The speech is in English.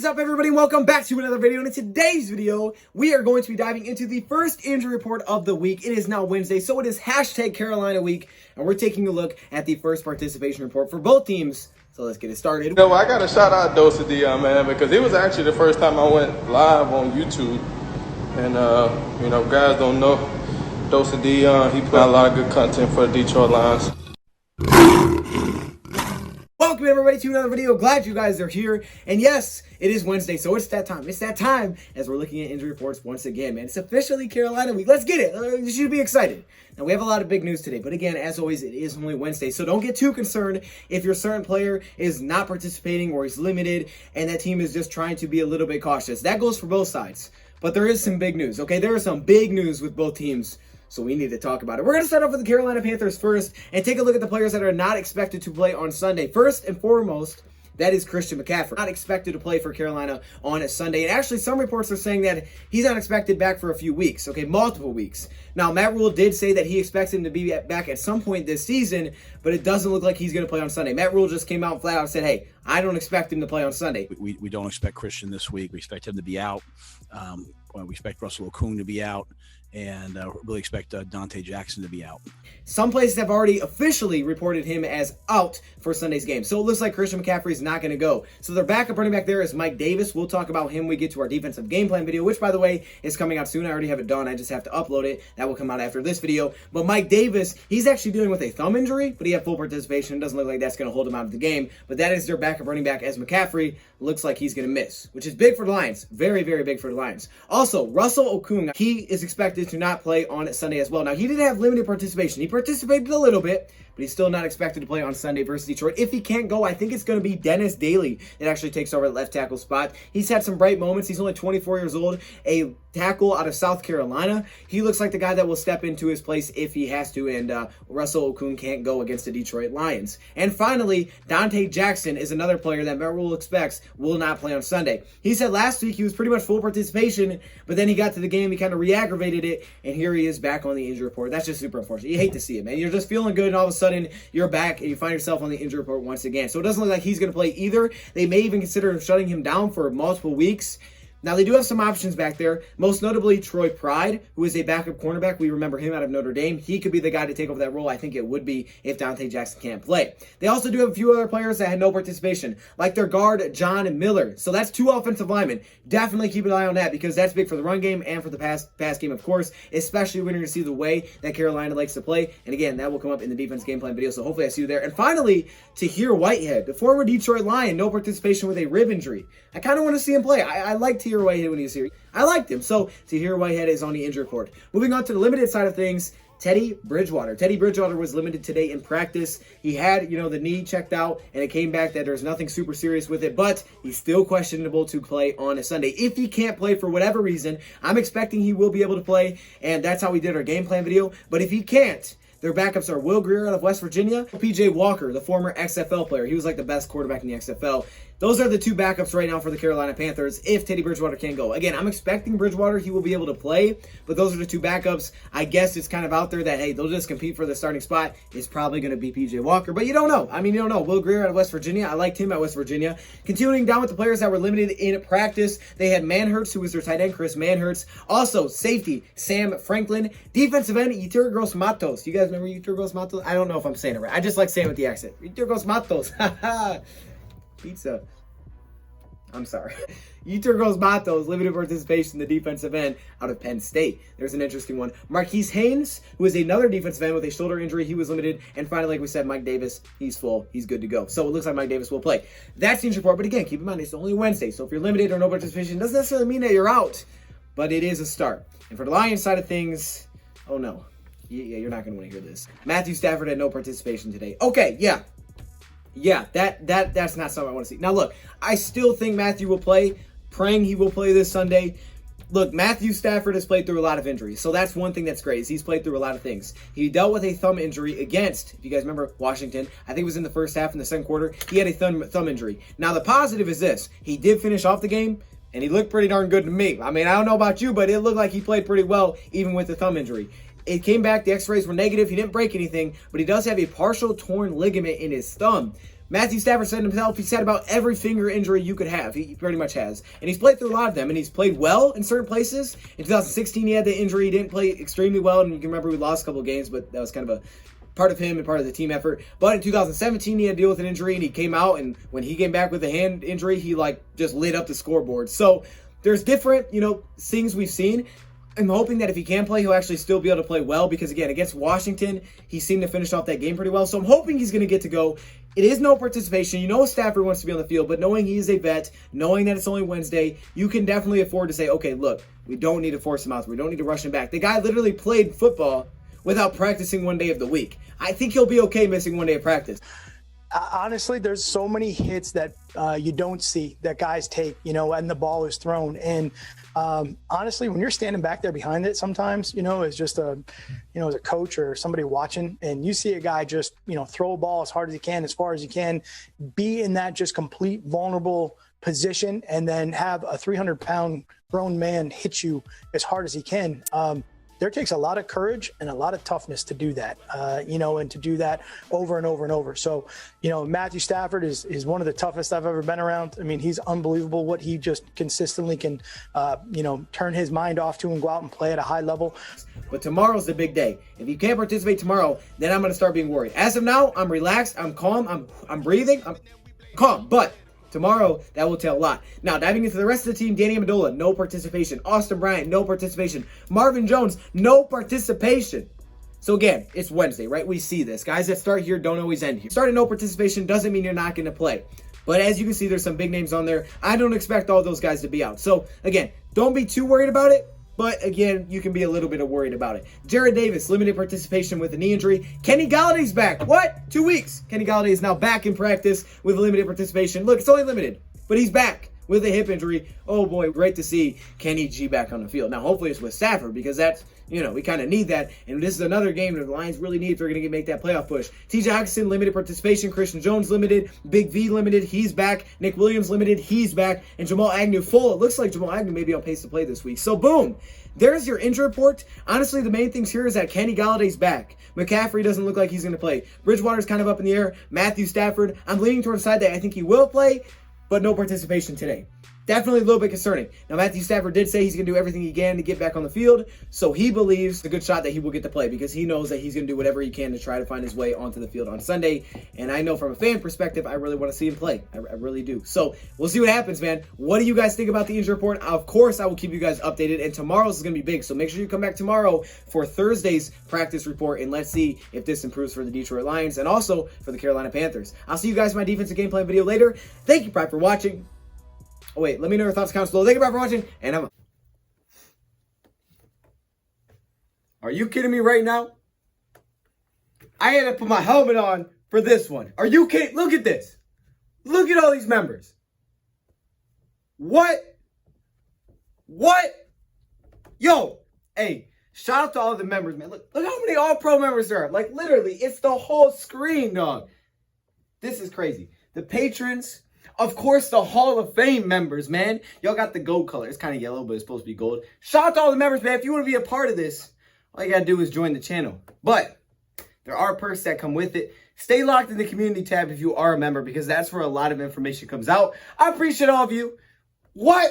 What is up, everybody? Welcome back to another video. And in today's video, we are going to be diving into the first injury report of the week. It is now Wednesday, so it is hashtag Carolina week, and we're taking a look at the first participation report for both teams. So let's get it started. You know, I got to shout out DoseOfDion, man, because it was actually the first time I went live on YouTube. And, you know, guys don't know DoseOfDion. He put out a lot of good content for the Detroit Lions. Welcome everybody to another video. Glad you guys are here. And yes, it is Wednesday, so it's that time. It's that time as we're looking at injury reports once again, man. It's officially Carolina week. Let's get it. You should be excited. Now, we have a lot of big news today, but again, as always, it is only Wednesday, so don't get too concerned if your certain player is not participating or he's limited and that team is just trying to be a little bit cautious. That goes for both sides, but there is some big news, okay? There is some big news with both teams. So we need to talk about it. We're going to start off with the Carolina Panthers first and take a look at the players that are not expected to play on Sunday. First and foremost, that is Christian McCaffrey. Not expected to play for Carolina on a Sunday. And actually, some reports are saying that he's not expected back for a few weeks, okay, multiple weeks. Now, Matt Rule did say that he expects him to be back at some point this season, but it doesn't look like he's going to play on Sunday. Matt Rule just came out flat out and said, hey, I don't expect him to play on Sunday. We don't expect Christian this week. We expect him to be out. We expect Russell Okung to be out. And really expect Dante Jackson to be out. Some places have already officially reported him as out for Sunday's game. So it looks like Christian McCaffrey is not going to go. So their backup running back there is Mike Davis. We'll talk about him when we get to our defensive game plan video, which, by the way, is coming out soon. I already have it done. I just have to upload it. That will come out after this video. But Mike Davis, he's actually dealing with a thumb injury, but he had full participation. It doesn't look like that's going to hold him out of the game. But that is their backup running back, as McCaffrey looks like he's going to miss, which is big for the Lions. Very, very big for the Lions. Also, Russell Okung, he is expected to not play on Sunday as well. Now, he did have limited participation. He participated a little bit, but he's still not expected to play on Sunday versus Detroit. If he can't go, I think it's going to be Dennis Daly that actually takes over at left tackle spot. He's had some bright moments. He's only 24 years old, a tackle out of South Carolina. He looks like the guy that will step into his place if he has to, and Russell Okung can't go against the Detroit Lions. And finally, Dante Jackson is another player that Matt Rule expects will not play on Sunday. He said last week he was pretty much full participation, but then he got to the game, he kind of re-aggravated it, and here he is back on the injury report. That's just super unfortunate. You hate to see it, man. You're just feeling good, and all of a sudden, you're back, and you find yourself on the injury report once again. So it doesn't look like he's going to play either. They may even consider shutting him down for multiple weeks. Now, they do have some options back there, most notably Troy Pride, who is a backup cornerback. We remember him out of Notre Dame. He could be the guy to take over that role. I think it would be if Dante Jackson can't play. They also do have a few other players that had no participation, like their guard, John Miller. So that's two offensive linemen. Definitely keep an eye on that because that's big for the run game and for the pass game, of course, especially when you're going to see the way that Carolina likes to play. And again, that will come up in the defense game plan video, so hopefully I see you there. And finally, Tahir Whitehead, the former Detroit Lion, no participation with a rib injury. I kind of want to see him play. I like Tahir Whitehead when he was here. I liked him. So Tahir Whitehead is on the injury report. Moving on to the limited side of things, Teddy Bridgewater. Teddy Bridgewater was limited today in practice. He had, the knee checked out, and it came back that there's nothing super serious with it, but he's still questionable to play on a Sunday. If he can't play for whatever reason, I'm expecting he will be able to play, and that's how we did our game plan video. But if he can't, their backups are Will Grier out of West Virginia, P.J. Walker, the former XFL player. He was like the best quarterback in the XFL. Those are the two backups right now for the Carolina Panthers if Teddy Bridgewater can't go. Again, I'm expecting Bridgewater, he will be able to play, but those are the two backups. I guess it's kind of out there that, hey, they'll just compete for the starting spot. It's probably going to be P.J. Walker, but you don't know. You don't know. Will Grier out of West Virginia, I liked him at West Virginia. Continuing down with the players that were limited in practice, they had Manhertz, who was their tight end, Chris Manhertz. Also, safety, Sam Franklin. Defensive end, Yeturgos Matos. You guys remember Yeturgos Matos? I don't know if I'm saying it right. I just like saying it with the accent. Yeturgos Matos. Pizza. I'm sorry. Yeturgos Matos, limited participation in the defensive end out of Penn State. There's an interesting one. Marquise Haynes, who is another defensive end with a shoulder injury. He was limited. And finally, like we said, Mike Davis, he's full. He's good to go. So it looks like Mike Davis will play. That's the injury report. But again, keep in mind, it's only Wednesday. So if you're limited or no participation, it doesn't necessarily mean that you're out. But it is a start. And for the Lions side of things, oh no. Yeah, you're not going to want to hear this. Matthew Stafford had no participation today. Okay, yeah. Yeah, that's not something I want to see. Now, look, I still think Matthew will play, praying he will play this Sunday. Look, Matthew Stafford has played through a lot of injuries, so that's one thing that's great, is he's played through a lot of things. He dealt with a thumb injury against, if you guys remember, Washington. I think it was in the first half in the second quarter. He had a thumb injury. Now, the positive is this. He did finish off the game, and he looked pretty darn good to me. I don't know about you, but it looked like he played pretty well, even with the thumb injury. It came back, the x-rays were negative, he didn't break anything, but he does have a partial torn ligament in his thumb. Matthew Stafford said himself, he's had about every finger injury you could have. He pretty much has. And he's played through a lot of them, and he's played well in certain places. In 2016, he had the injury. He didn't play extremely well, and you can remember we lost a couple of games, but that was kind of a part of him and part of the team effort. But in 2017, he had to deal with an injury, and he came out, and when he came back with a hand injury, he, just lit up the scoreboard. So there's different, things we've seen. I'm hoping that if he can play, he'll actually still be able to play well because, again, against Washington, he seemed to finish off that game pretty well. So I'm hoping he's going to get to go. It is no participation. Stafford wants to be on the field, but knowing he is a vet, knowing that it's only Wednesday, you can definitely afford to say, okay, look, we don't need to force him out. We don't need to rush him back. The guy literally played football without practicing one day of the week. I think he'll be okay missing one day of practice. Honestly, there's so many hits that you don't see that guys take, and the ball is thrown. And honestly, when you're standing back there behind it, sometimes, as just as a coach or somebody watching, and you see a guy just, throw a ball as hard as he can, as far as he can, be in that just complete vulnerable position, and then have a 300-pound grown man hit you as hard as he can. There takes a lot of courage and a lot of toughness to do that, and to do that over and over and over. So, Matthew Stafford is one of the toughest I've ever been around. I mean, he's unbelievable what he just consistently can, turn his mind off to and go out and play at a high level. But tomorrow's the big day. If you can't participate tomorrow, then I'm going to start being worried. As of now, I'm relaxed, I'm calm, I'm breathing, I'm calm. But tomorrow, that will tell a lot. Now, diving into the rest of the team, Danny Amendola, no participation. Austin Bryant, no participation. Marvin Jones, no participation. So again, it's Wednesday, right? We see this. Guys that start here don't always end here. Starting no participation doesn't mean you're not going to play. But as you can see, there's some big names on there. I don't expect all those guys to be out. So again, don't be too worried about it. But again, you can be a little bit worried about it. Jared Davis, limited participation with a knee injury. Kenny Galladay's back. What? 2 weeks. Kenny Golladay is now back in practice with limited participation. Look, it's only limited, but he's back with a hip injury. Oh boy, great to see Kenny G back on the field. Now, hopefully it's with Stafford because that's, we kind of need that. And this is another game that the Lions really need if they're going to make that playoff push. TJ Hockenson, limited participation. Christian Jones, limited. Big V, limited. He's back. Nick Williams, limited. He's back. And Jamal Agnew, full. It looks like Jamal Agnew may be on pace to play this week. So, boom. There's your injury report. Honestly, the main things here is that Kenny Galladay's back. McCaffrey doesn't look like he's going to play. Bridgewater's kind of up in the air. Matthew Stafford, I'm leaning towards the side that I think he will play, but no participation today. Definitely a little bit concerning. Now, Matthew Stafford did say he's going to do everything he can to get back on the field, so he believes it's a good shot that he will get to play because he knows that he's going to do whatever he can to try to find his way onto the field on Sunday. And I know from a fan perspective, I really want to see him play. I really do. So we'll see what happens, man. What do you guys think about the injury report? Of course, I will keep you guys updated, and tomorrow's is going to be big. So make sure you come back tomorrow for Thursday's practice report, and let's see if this improves for the Detroit Lions and also for the Carolina Panthers. I'll see you guys in my defensive game plan video later. Thank you, Pride, for watching. Oh, wait, let me know your thoughts, comments below. Thank you for watching, and Are you kidding me right now? I had to put my helmet on for this one. Are you kidding? Look at this. Look at all these members. What? Yo, hey, shout out to all the members, man. Look how many All-Pro members there are. Like, literally, it's the whole screen, dog. This is crazy. The patrons... Of course, the Hall of Fame members, man. Y'all got the gold color. It's kind of yellow, but it's supposed to be gold. Shout out to all the members, man. If you want to be a part of this, all you got to do is join the channel. But there are perks that come with it. Stay locked in the community tab if you are a member because that's where a lot of information comes out. I appreciate all of you. What?